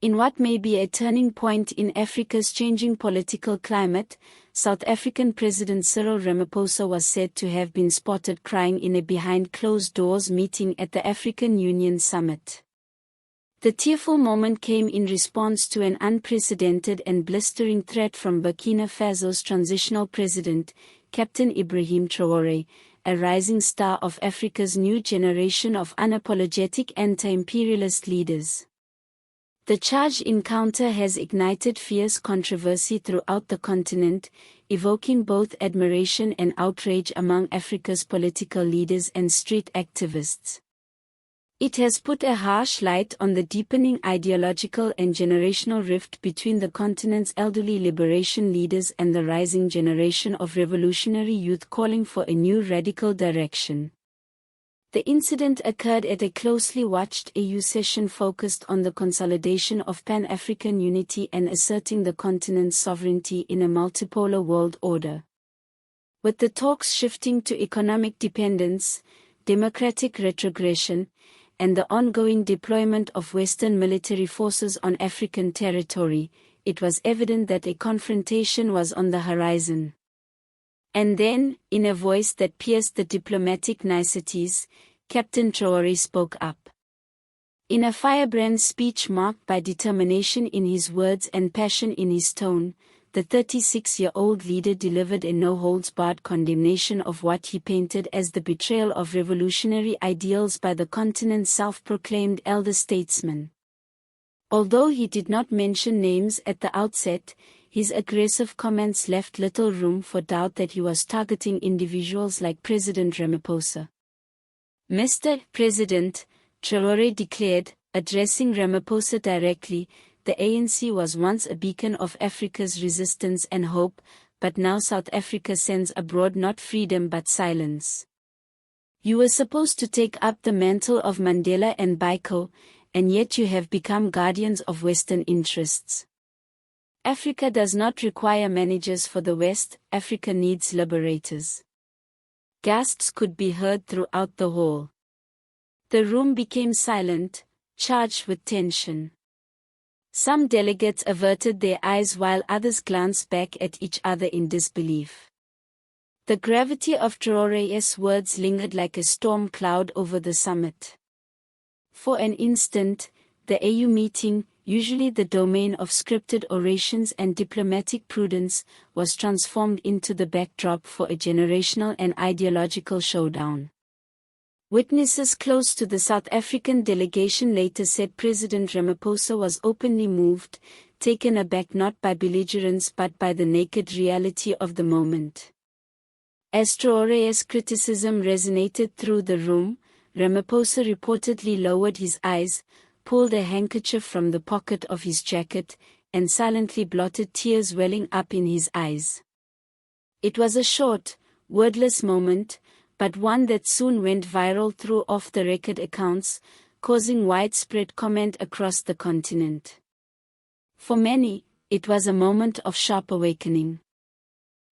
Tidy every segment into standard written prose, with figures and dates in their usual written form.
In what may be a turning point in Africa's changing political climate, South African President Cyril Ramaphosa was said to have been spotted crying in a behind-closed-doors meeting at the African Union summit. The tearful moment came in response to an unprecedented and blistering threat from Burkina Faso's transitional president, Captain Ibrahim Traoré, a rising star of Africa's new generation of unapologetic anti-imperialist leaders. The charged encounter has ignited fierce controversy throughout the continent, evoking both admiration and outrage among Africa's political leaders and street activists. It has put a harsh light on the deepening ideological and generational rift between the continent's elderly liberation leaders and the rising generation of revolutionary youth calling for a new radical direction. The incident occurred at a closely watched AU session focused on the consolidation of Pan-African unity and asserting the continent's sovereignty in a multipolar world order. With the talks shifting to economic dependence, democratic retrogression, and the ongoing deployment of Western military forces on African territory, it was evident that a confrontation was on the horizon. And then, in a voice that pierced the diplomatic niceties, Captain Traoré spoke up. In a firebrand speech marked by determination in his words and passion in his tone, the 36-year-old leader delivered a no-holds-barred condemnation of what he painted as the betrayal of revolutionary ideals by the continent's self-proclaimed elder statesman. Although he did not mention names at the outset, his aggressive comments left little room for doubt that he was targeting individuals like President Ramaphosa. Mr. President, Traoré declared, addressing Ramaphosa directly, the ANC was once a beacon of Africa's resistance and hope, but now South Africa sends abroad not freedom but silence. You were supposed to take up the mantle of Mandela and Biko, and yet you have become guardians of Western interests. Africa does not require managers for the West, Africa needs liberators. Gasps could be heard throughout the hall. The room became silent, charged with tension. Some delegates averted their eyes while others glanced back at each other in disbelief. The gravity of Traoré's words lingered like a storm cloud over the summit. For an instant, the AU meeting, usually the domain of scripted orations and diplomatic prudence, was transformed into the backdrop for a generational and ideological showdown. Witnesses close to the South African delegation later said President Ramaphosa was openly moved, taken aback not by belligerence but by the naked reality of the moment. As Traoré's criticism resonated through the room, Ramaphosa reportedly lowered his eyes, pulled a handkerchief from the pocket of his jacket, and silently blotted tears welling up in his eyes. It was a short, wordless moment, but one that soon went viral through off-the-record accounts, causing widespread comment across the continent. For many, it was a moment of sharp awakening.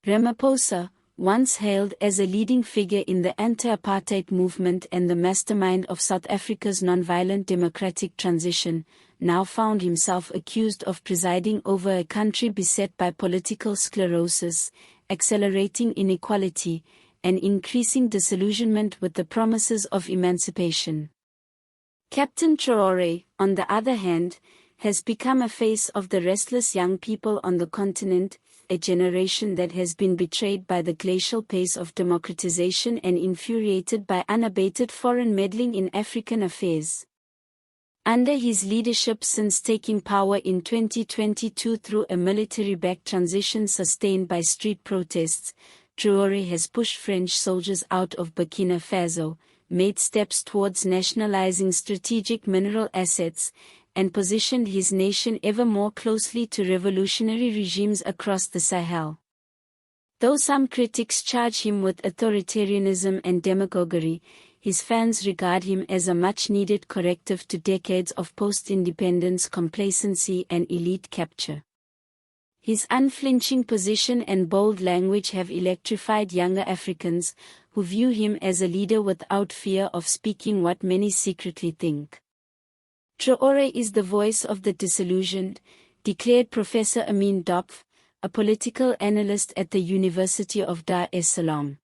Ramaphosa, once hailed as a leading figure in the anti-apartheid movement and the mastermind of South Africa's non-violent democratic transition, now found himself accused of presiding over a country beset by political sclerosis, accelerating inequality, and increasing disillusionment with the promises of emancipation. Captain Traoré, on the other hand, has become a face of the restless young people on the continent, a generation that has been betrayed by the glacial pace of democratization and infuriated by unabated foreign meddling in African affairs. Under his leadership since taking power in 2022 through a military-backed transition sustained by street protests, Traoré has pushed French soldiers out of Burkina Faso, made steps towards nationalizing strategic mineral assets, and positioned his nation ever more closely to revolutionary regimes across the Sahel. Though some critics charge him with authoritarianism and demagoguery, his fans regard him as a much-needed corrective to decades of post-independence complacency and elite capture. His unflinching position and bold language have electrified younger Africans, who view him as a leader without fear of speaking what many secretly think. Traoré is the voice of the disillusioned, declared Professor Amin Dopf, a political analyst at the University of Dar es Salaam.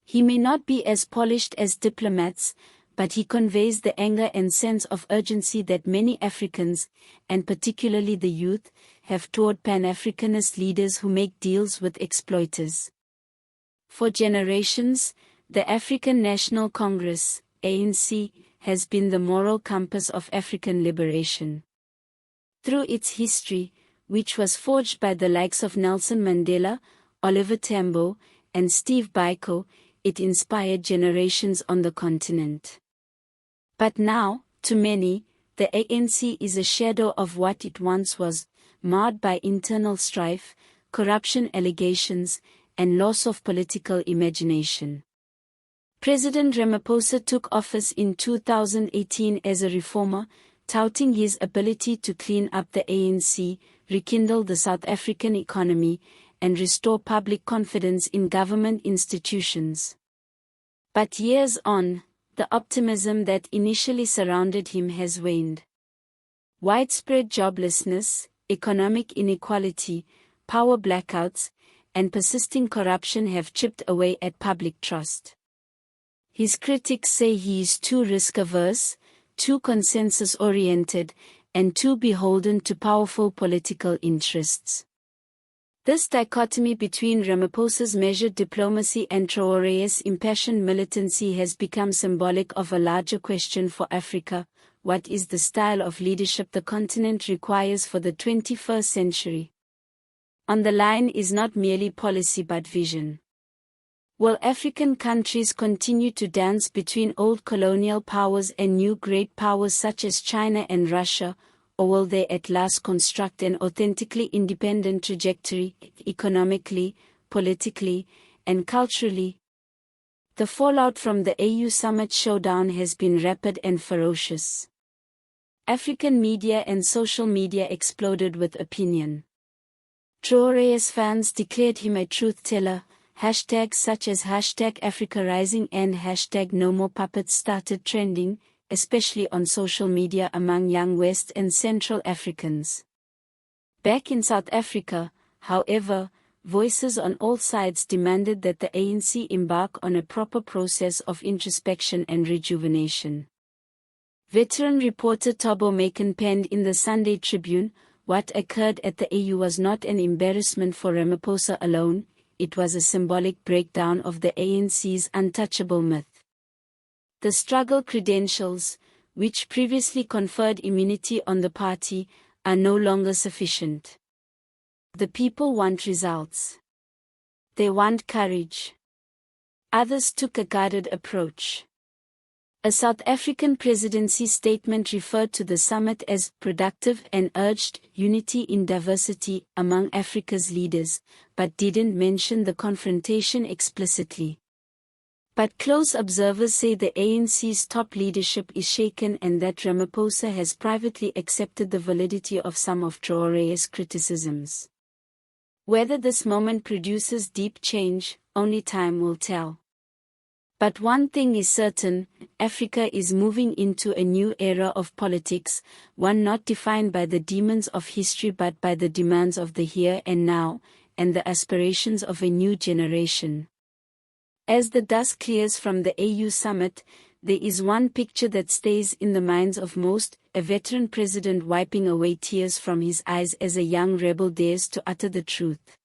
He may not be as polished as diplomats, but he conveys the anger and sense of urgency that many Africans, and particularly the youth, have toward Pan-Africanist leaders who make deals with exploiters. For generations, the African National Congress, ANC, has been the moral compass of African liberation. Through its history, which was forged by the likes of Nelson Mandela, Oliver Tambo, and Steve Biko, it inspired generations on the continent. But now, to many, the ANC is a shadow of what it once was, marred by internal strife, corruption allegations, and loss of political imagination. President Ramaphosa took office in 2018 as a reformer, touting his ability to clean up the ANC, rekindle the South African economy, and restore public confidence in government institutions. But years on, the optimism that initially surrounded him has waned. Widespread joblessness, economic inequality, power blackouts, and persisting corruption have chipped away at public trust. His critics say he is too risk-averse, too consensus-oriented, and too beholden to powerful political interests. This dichotomy between Ramaphosa's measured diplomacy and Traoré's impassioned militancy has become symbolic of a larger question for Africa: what is the style of leadership the continent requires for the 21st century? On the line is not merely policy but vision. Will African countries continue to dance between old colonial powers and new great powers such as China and Russia, or will they at last construct an authentically independent trajectory, economically, politically, and culturally? The fallout from the AU summit showdown has been rapid and ferocious. African media and social media exploded with opinion. Traoré's fans declared him a truth-teller. Hashtags such as #AfricaRising and #NoMorePuppets started trending, especially on social media among young West and Central Africans. Back in South Africa, however, voices on all sides demanded that the ANC embark on a proper process of introspection and rejuvenation. Veteran reporter Thabo Makin penned in the Sunday Tribune, "What occurred at the AU was not an embarrassment for Ramaphosa alone, it was a symbolic breakdown of the ANC's untouchable myth. The struggle credentials, which previously conferred immunity on the party, are no longer sufficient. The people want results. They want courage." Others took a guarded approach. A South African presidency statement referred to the summit as productive and urged unity in diversity among Africa's leaders, but didn't mention the confrontation explicitly. But close observers say the ANC's top leadership is shaken and that Ramaphosa has privately accepted the validity of some of Traoré's criticisms. Whether this moment produces deep change, only time will tell. But one thing is certain: Africa is moving into a new era of politics, one not defined by the demons of history but by the demands of the here and now, and the aspirations of a new generation. As the dust clears from the AU summit, there is one picture that stays in the minds of most: a veteran president wiping away tears from his eyes as a young rebel dares to utter the truth.